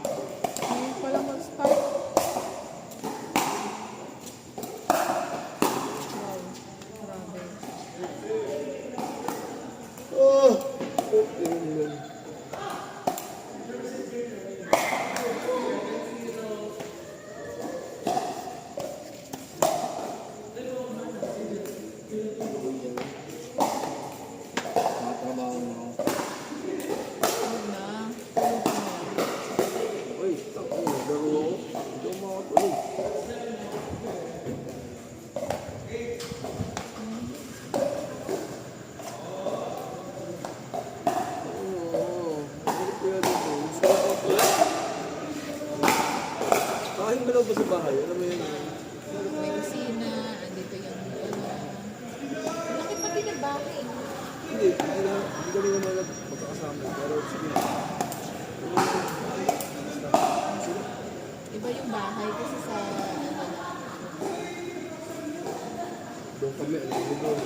Ngayon pa lang mag-start. Wow, grabe. Oh! Okay lang. Mga trabaho mo. Huwag na. Tulog ka na lang. Uy, ako, laro ako. Hindi ako makatulog. Oo, bakit kaya dito? Gusto ko ako. Kain ka lang ba sa bahay? Alam mo yun? May kusina, andito yung laki pati ng bahay. Hindi kami naman magkakasama. Pero sige. Iba yung bahay kasi sa Doon kami, alam mo doon.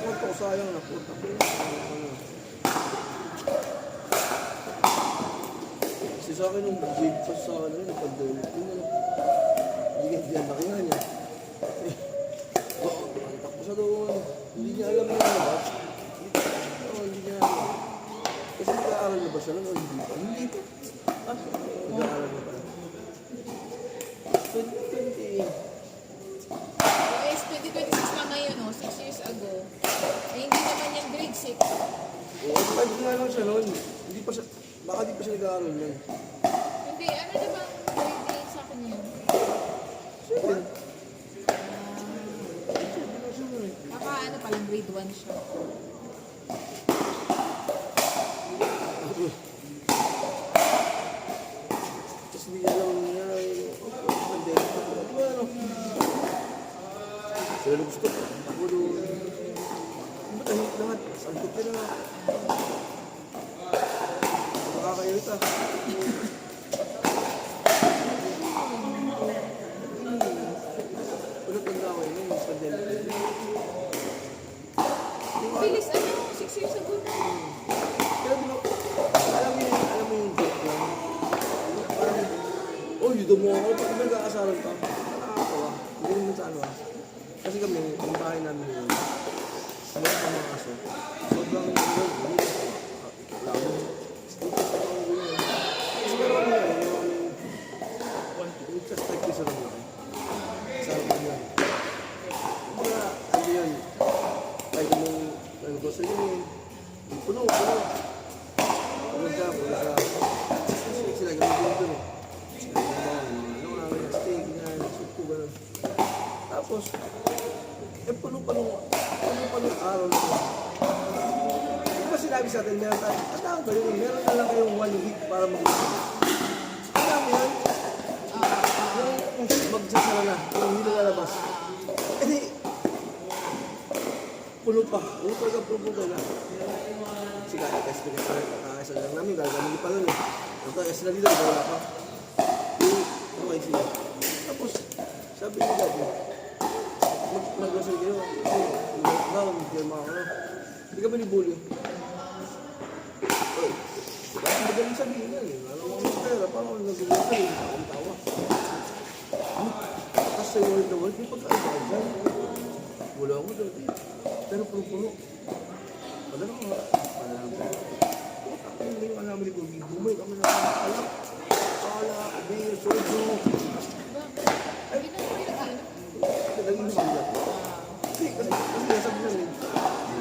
Ito, sayang na po. Kasi sa akin, nung grade pa sa ano, nagpag-donate, yun na lang. Bigyan na kaya niya. Antak ko sa doon. Hindi niya alam na labas. Oo, hindi niya alam. Kasi nag-aaral na ba siya nun? Hindi pa. Hindi pa. Ah, nag-aaral na pala. 2020. US 2026 pa ngayon, 6 years ago. Eh, hindi naman yung grade 6. Oo, kahit nga lang siya noon. Hindi pa siya, baka di pa siya nag-aaral nun. Hindi, ano naman grade 8 sa kanya? Seven. Baka ano palang grade 1 siya. Tapos hindi niya alam niya yung pandemic. Ano? Sila na gusto. Ako doon. Ba't tahit lahat? Sangkot ka na. Nakakairita. Ulit ang gawin na yung pandemic. Bilis, ano? 6 years ago na. Pero di ba, alam mo yung joke lang. Parang, oh, yun mo ako. Pag nag-aasaran ka, nakakatawa. Hindi naman sa ano ah. Kasi kami, ang bahay namin yun, meron pa mga aso. Sobrang yun, labo. Stickers pa ako yun. Kasi meron kami yun, yung just like this around yun. Sa akin yun. Mga, ano yun, kahit mong, ano ko sa yun, puno. Puno siya. Kasi sila gano'n dun eh. Ano nga, may steak, soup ko, gano'n. Tapos, puno pa nung araw na yun. Di ba sinabi sa atin, meron tayo, ang kayo, meron na lang kayong 1 week para mag-isip. Alam mo yan? Yung magsasara na, yung hindi lalabas. Eh di, puno pa kayo na. Sige, kakasa lang namin, gagawin pa lang eh. Ang kakasa na dito, wala pa. Okay, sige. Tapos, sabi ni Daddy, mag-grocery kayo. Mag-ground, mag-ground mga ano. Hindi ka ba ni Bully? Oh, kasi magaling sabihin yan eh. Alam mo kami sa pera, parang nag-grocery, ang tawa. Tapos sa world na world, may pagkaiba dyan. Wala ako dati. Pero puno-puno. Wala na mga. Hindi yung alam ni Bully. Bumay kami na alak. Alak, beer, soju. Bakit? Hindi na ako pinag-ano. Naging sila. Kasi nasabi lang eh.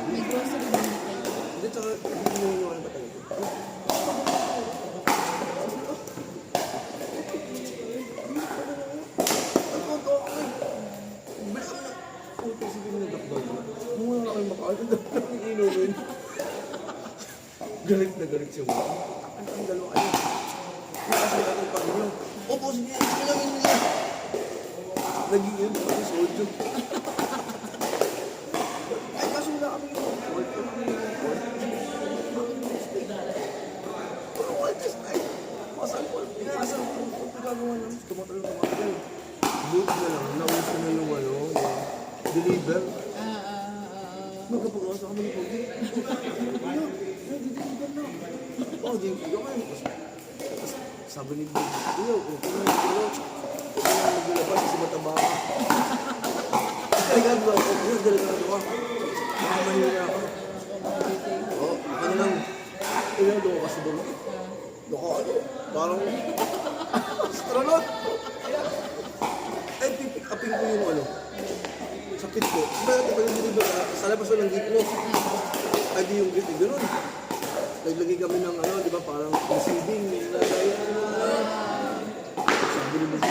May grocery din na kayo. Hindi, tsaka hindi mo yung ano ba talaga. Ang tonto ako eh. Bala kami na. Puto, sige mo yung dakbal ko. Muna na kayo makaal. Ang dakbal yung inumin. Galit na galit siya mo. Ang dalawa kayo. Kasi natin pa rin yun. Opo, sige. Ilangin mo yan. Naging yun. Kasi soldier. Ay, kaso wala kami yun. Pero what is that? Masal po. Pinasal po. Pagkagawa namin. Tumatalo na mga kayo. Look na lang. Nauso na yung ano. Deliver. Magkapagawa sa kami ni Pogi. oh, di ko kami. Tapos sabi ni Big, kuya, okay na, kuya. Okay na, maglulabas kasi mataba ka. Delikado ako, kuya, delikado ka. Baka mahina ako. Oo, ano lang. Kuya, doon kasi doon. Doon ka, ano, parang astronaut. Ay, pipick upin ko yung ano. Sa pit ko. Diba natin pag nililiba ka, sa labas ko ng gate mo. Ay, di yung gate, gano'n. Naglagay kami ng ano, di ba, parang receiving. Sabi ni Big,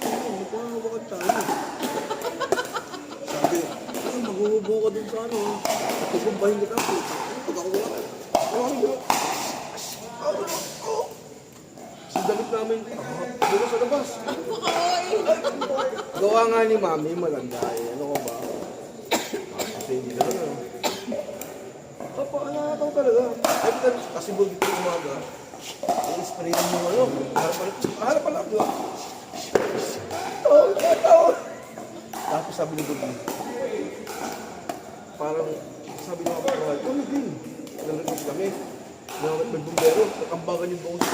magpapakawakad tayo. Sabi, ay, maghuhubo ka dun sa ano. Pagkumbahin kita, pag ako wala. Dalit namin, dito sa labas. Gawa nga ni Mami, malanda eh. Ano ko ba? Kasi hindi na lang. Papa, nakakataw talaga. Kasi bug ito yung umaga. I-sprayan mo ano. Harap pala ako. Taon. Tapos sabi ni Bugi, parang sabi ng mga kapatid, oh, din. Nag-request kami. May bumbero. Nakambagan yung buong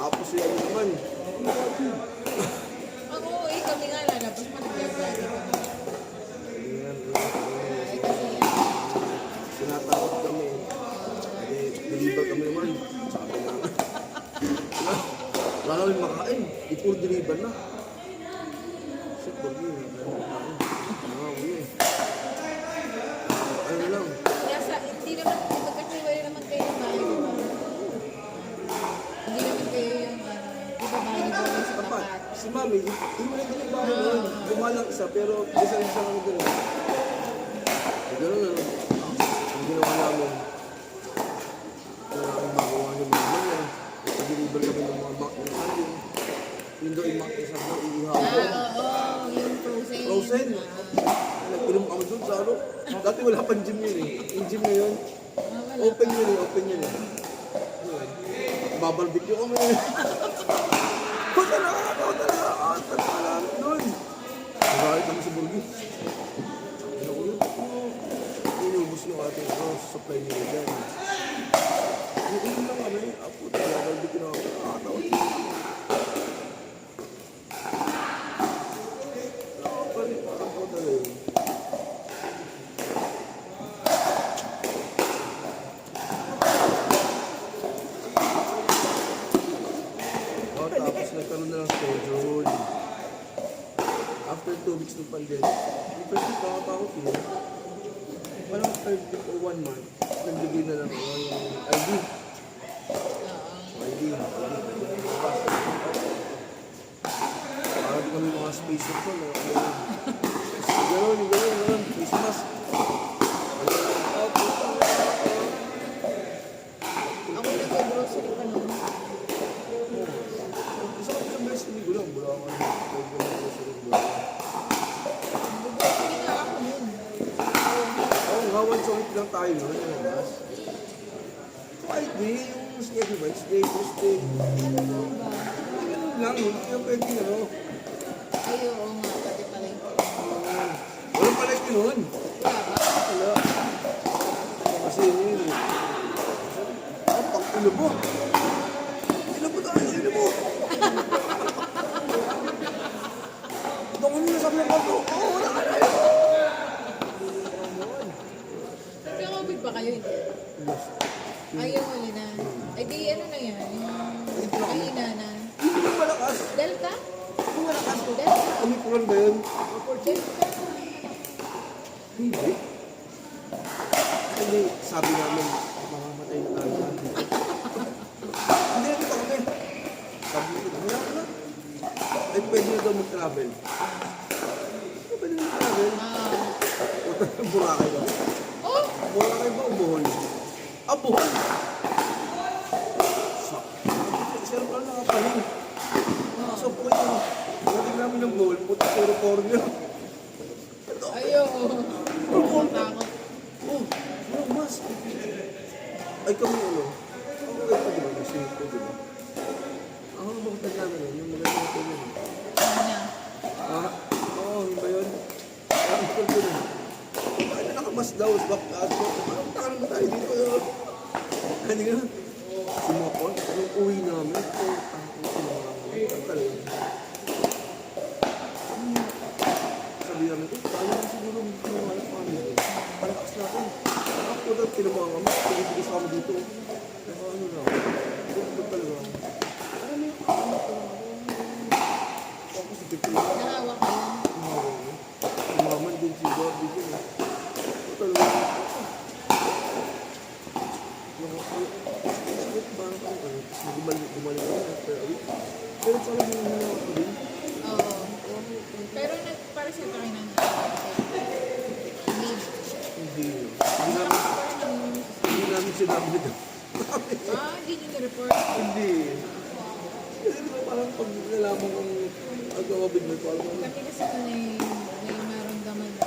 tapos yun naman. Ang uuwi kami nga lalabas, mag-gagari kami. Ay, kasi Sinatakot kami. Deliver kami naman. Sabi namin. Wala namin makain. Ipur deliver na. Shit, wag yun. Ano lang. kaya sa, hindi naman, magkasiwalay naman kayo ng bahay, di ba? Hindi naman kayo yung, di ba bahay ni Boy sa Dapat, tapat? si Mami, hindi na din yung bahay nun. Gumalang isa, pero isa kami gano'n. Gano'n na lang. Ang ginawa namin, ang magawa ng mga mga, pag-deliver kami ng mga mac ng kanin. Yung daw yung mac isa daw, iihaw. Oo, yung frozen. Frozen. Nag-inom kami doon sa ano. Dati wala pang gym yun eh. Yung gym na yun, open yun eh, open yun eh. Babarbecue kami. Kota na! Talaga lang doon. Nagalit kami sa Burgis. Ano ko yun? Inubos yung ating supply nila dyan. Yung lang kami, apo, babarbecue na ako. Nakakataon. Nakakataon talaga yun. Tapos nagkaroon na ng schedule. After 2 weeks ng pandemic, yung first week nakakatakot yun. Parang third week or 1 month, nagbigay na lang ako yung ID. ID. Parang kami mga space ko na gano'n, face mask. Ako nag-grocery pa nun. Isa ko sa best hindi ko lang, wala ako Nag-grocery nga ako nun. Oo nga, once a week lang tayo yun. Friday, yung schedule, Wednesday, Thursday. Ganun lang, hindi ka pwede ano. Ay, oo nga, pati pala yung Walang pala yun nun. wala ba? Wala. Kasi yun eh. Pag inubo. Inubo tayo, inubo. Doon nyo sa mga bato. Oo, wala ka na yun. Nagka-COVID ba kayo? Hindi. Yes. Ay, yung huli na. Ay, di ano na yan? Yung kahina na. Hindi mo malakas. Delta? Hindi mo malakas. Delta? Omicron ba yun? Delta? Hindi. Hindi, sabi namin, mamamatay na tayo. Hindi, ito kami. Sabi nito, wala ka na. Ay, pwede na daw mag-travel. Pwede na mag-travel. Puta ng Boracay ba? Oh! Boracay ba o Bohol? Ah, Bohol! Sir, pala nakapahin. So, po ito. Natin namin ng Bohol, puta puro corner. Ayaw. Takot. Oh, walang mask. Ay, kami ano? Ang maganda diba? Kasi ito, diba? Ako ang maganda namin yun. Yung maganda ito yun. Ano na? Ah, oo, yun ba yun? Ang bukas daw, back out ko. Parang takan ba tayo dito? Hindi nga. Sumapon. Nung uwi namin, ito, talaga. Sabi namin, paano na siguro mga family? Palakas natin. Ako daw, tinamang kami. Tigis kami dito. Pero ano na, ito talaga. Alam mo yung ako si Pepe. Nahawa ka lang. Umaman din si Bobby din. Ito talaga. Sakit ba na kami? Gumalik ako per week. Pero parang yung hinawa ko din. Oo. Pero para sa tayo na leave. Hindi. Hindi namin sinabi nito. Hindi nyo na-report. Hindi. Kasi diba parang pag nalaman kong agawabid mo, parang Kami kasi kung may maramdaman na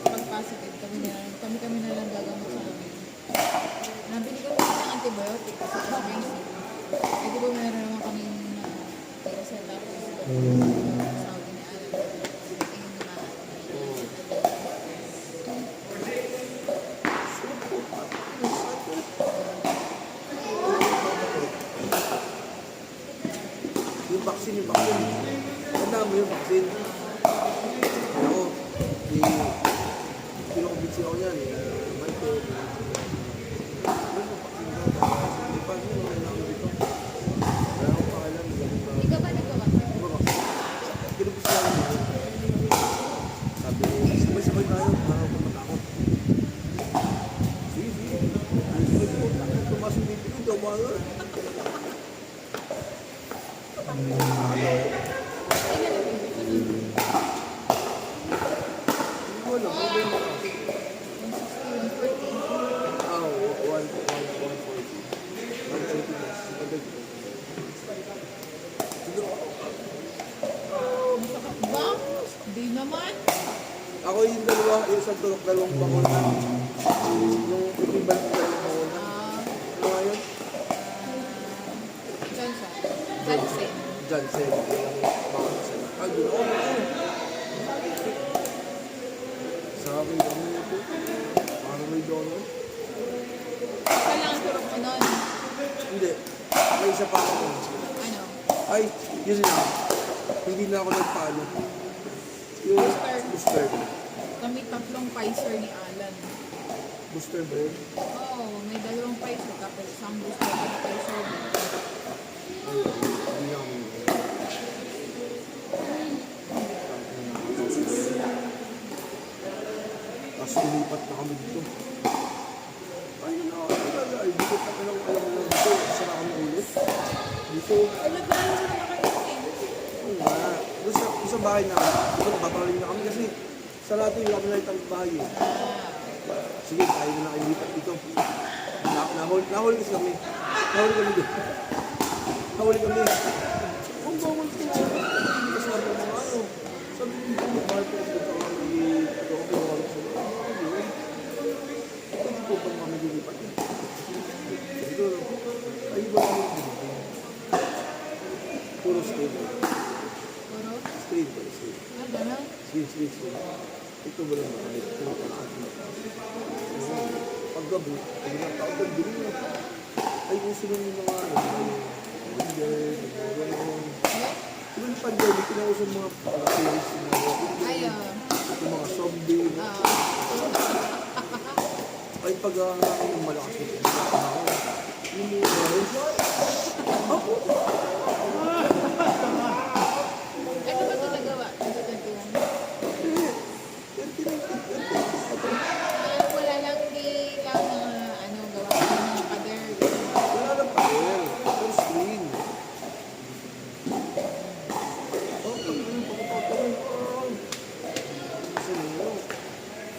pag-positive, kami na lang gagamot sa amin. Nabili kami ng antibiotic kasi expensive. Eh di ba meron naman kami na reset up sa sabi ni Alan. yung vaccine. Tanda mo yung vaccine. Ako, pinakabitsi ako yan. Mante. Hindi pa rin ako kailangan dito. Wala akong pakalam. Ikaw ba nagpapakit? Kinubis lang ako. Sabi ko, sabay-sabay tayo para ako matakot. Sige. Tumas yung dito. Tumaga. Wala, may mo kasi. 160, 140. Ah, 140. Siguro Masakit ba? Di naman. ako yung yung isang turok, dalawang bangon na. Yung equivalent ko dalawang bangon na. Ano nga yun? Johnson. Johnson. Yung bangon sa doon ako. Sabi kami ito. Parang may donut. Kailangan turok mo nun. Hindi. May isa pa ako. Ano? Ay, yun lang. Hindi na ako nagpaano. Yung booster. Kami tatlong Pfizer ni Alan. Booster ba yun? Oo, may dalawang Pfizer tapos isang booster ng Pfizer. Hindi na kami. Tapos lumipat na kami dito. Ay, nakakalaga. Ay, dito pa lang alam mo lang dito. Sara kami ulit. Dito. Ano ba yung nakakainin? Oo nga. Doon sa bahay namin. Dito, batalin na kami kasi sarado yung kami na itang bahay eh. Sige, tayo na kayo lipat dito. Nahuli kasi kami. Nahuli kami doon. Nahuli kami. Ang bawal ko na. Kasi sabi ko mga ano. Sabi ko dito, mahal ko dito kami. Ito ako pinawal ko sa mga. Ito po pang kami dilipat. Ito, ay iba kami dito. Puro state. Puro? State ba? State. Ah, gano'n? State. Ito ba lang ba? Paggabi, pag nagtaon din mo. Ay, kung sila yung mga ano, diba yung pandemic, kinausan mga series na yung mga zombie. Ay, pag yung malakas ito, yung mga ako. Ano ba ito nagawa? Wala lang, hindi lang ano, gawa ko ng mga pader. Wala lang pa rin. Full screen. Ano yung pagkakataon? Kasi nyo,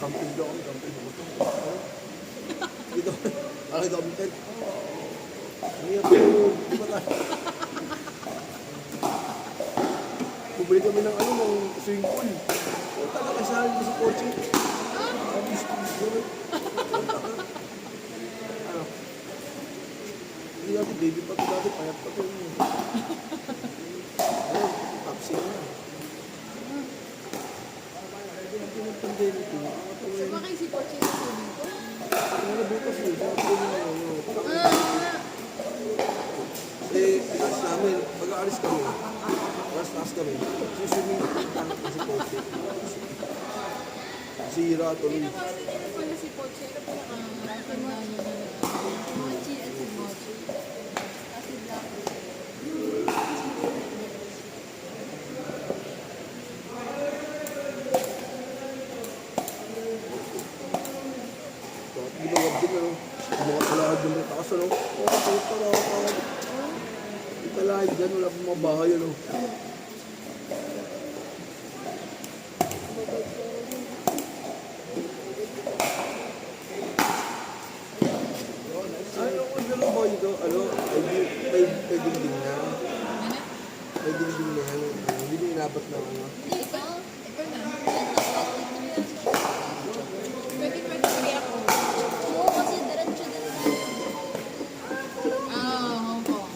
camping daw kami, camping daw kami. Dito, nakakita kami tent. Ano yan? Di ba tayo? Bumili kami ng ano, ng swimming pool. Kung talaga sa akin sa kotse. Ang gusto. Ano? Hindi dati, baby pa ito dati, payat pa ito. Ayun, tapsi na. pandemic yun. So, baka si Pochi sa swimming pool? Ano bukas yun? Sa ako yung ano. Ah! Eh, alas namin, pag-aalis kami, alas kami, susuming si Pochi. Sira tuloy. Pinakasal niya na pala si Pochi. Ano pinaka-tanda niya na Mochi at si Mochi. Kasi black. Di ba wag din ano? Mga kalahad yung may taas ano? Oo, puta na ako. Di kalahad dyan, wala pong mga bahay ano. Ano kung gano'n ba ito? Ano? May dingding na. Ano? May dingding na yan. Hindi mo inabot na ano. Ikaw? Ikaw na. Pwede pwede ako. Oo, kasi diretso din tayo. Ah, Hong Kong.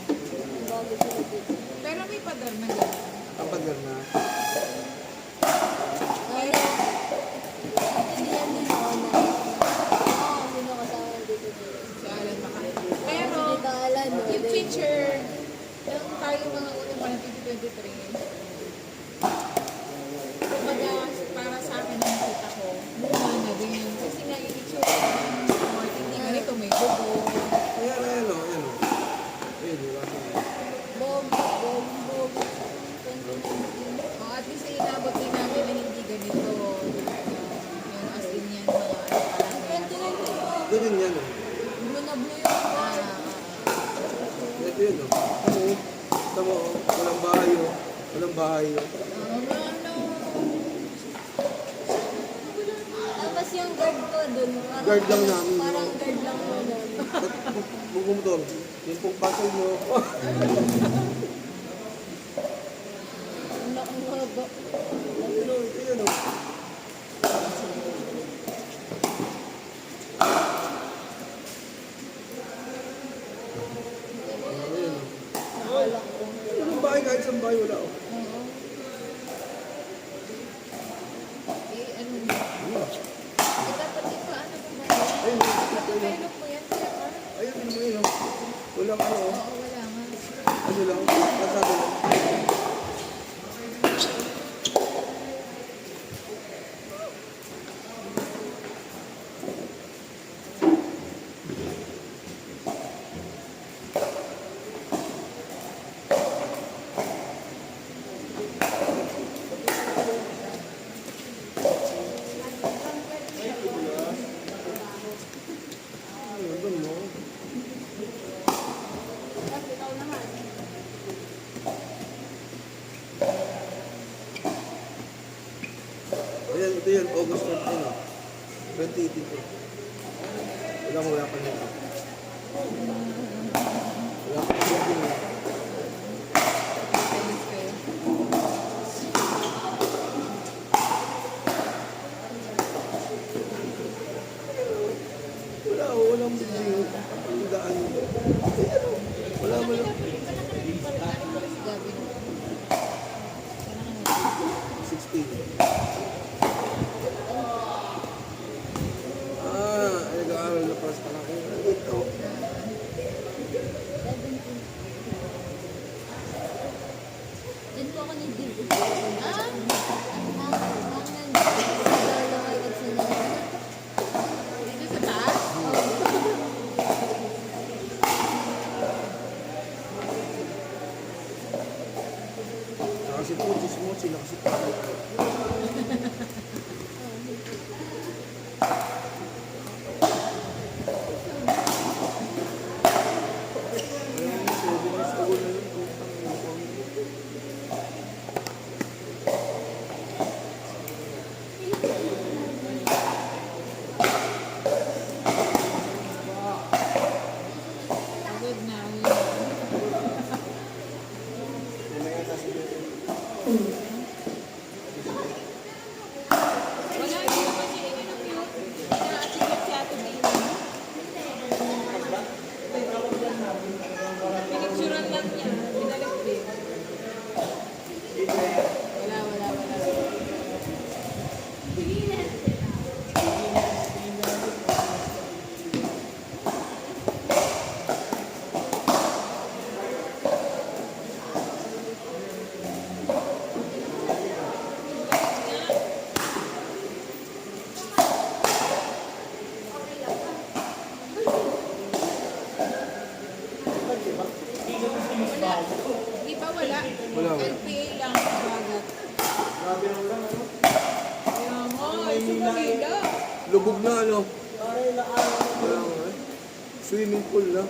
Bago sila dito. Pero may padar na gano'n. Ang pagar na. Pero, naintindihan din ako na, oo, sino kasama dito dito. Si Alan Macay. Pero, Hindi ka alam, no? yung future, yung tayo mga unang pa ng 2023, kumbaga, para sa akin ang nakita ko, mukha na din. Kasi nga yung itsura ng Martin, hindi ganito, may dugo. Ayan, ayan o, ayan o. Ayun, wala sa Bob, 2019. Oh, at least ay inabot din namin na hindi ganito. Yung as in yan, mga ano parang yan. 2019 Ganyan yan o. blue na blue yung wall. Ito yun o. Tama o. Walang bahay o. Walang bahay o. Ano? Tapos yung guard ko dun, parang, Guard lang namin, no? parang guard lang mo dun. Bugumtor. Yung pong pasal mo. Ang laking haba. Ayun o, ito yun o. Ayun o. Nakalak ko. Walang bahay, kahit saan bahay wala o. Oo. Eh, ano? Eh, dapat ipaano mo ba yan? Ayun o. Develop mo yan, kaya ka? Ayun mo yun o. Walang ano o. Oo, wala nga. Ano lang. Pasado lang. Ayun, doon mo. Tapos ikaw naman. Ayan, ito yan, August 13, no? 2018 po. Wala pa nito. Wala pa nito. Ayos kayo. Walang bigyan. Ang daan. Ayan, o. Wala mo lang. Gabi na. 16. Ay, nag-aaral na para sa kalaki. Ito. 17. Diyan po ako ni Div. Ah! Ang nandito agad sila. Dito sa taas? Saka si Putis mo, sila kasi pangit. Ayun, 7 years old na yun. Putang ina ko. Pagod na. Mamaya na si Bebe. Wala, hindi naman siya yun ang yun. Kaya nga, isa Manila. Lubog na ano. Wala nga eh. Swimming pool na.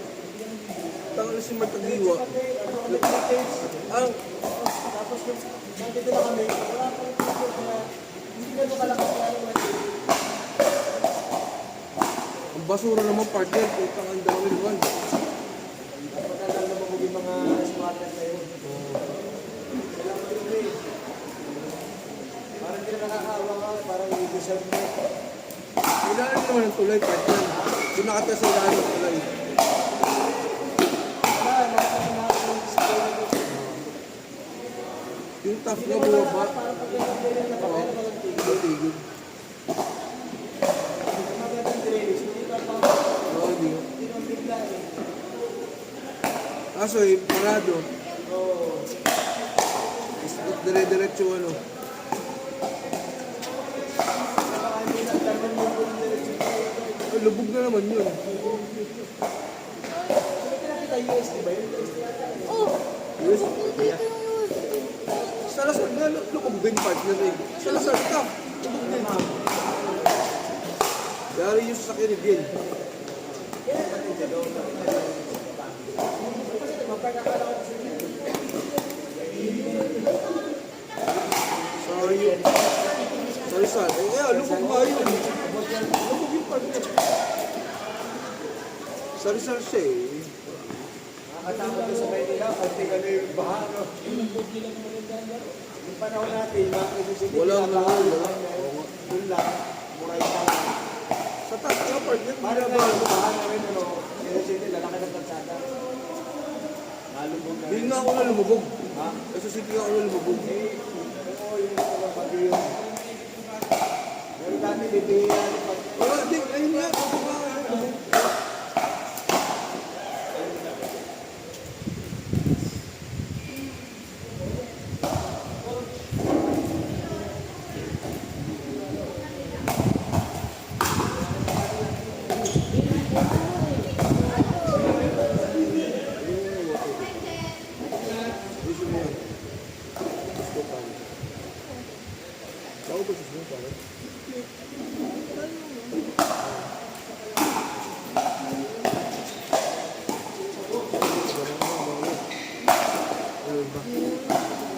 Tangan na si Martagiwa. Ang ang basura naman partner. Putang ang dami naman. Kailangan naman ng tulay partner. Doon nakata sa ilalim ng tulay. Yung tough na bumaba. Oo. Tigil. Oo, di. Kaso eh, parado. Dire-diretso ano. Ay, lubog na naman yun. Oh! Yes. Dito yung Salasar na, lubog din partner eh. Salasar, tough. Lubog din. Dari yung sasakyan ni Biel. Sorry yun. Salasar. Eh, kaya, lubog nga yun. Lubog yung partner. Salasar siya eh. Nakakatama doon sa Maynila, pati ka na yung baha, no? Yung panahon natin, mga Quezon Wala nga, wala. Doon lang, muray lang. Sa tough nga partner, Parang binabahan. yung baha namin, ano, Quezon City, lalaki ng kalsada. Nalubog na. Hindi nga ako na lumubog. Ha? Kasi sige ako na lumubog. Oo, yung mga bagyo yun. Pero dati, bibihira. Wala, di, ayun nga. Lubog nga, lubog. Bago ba susunod pare? Ano ba?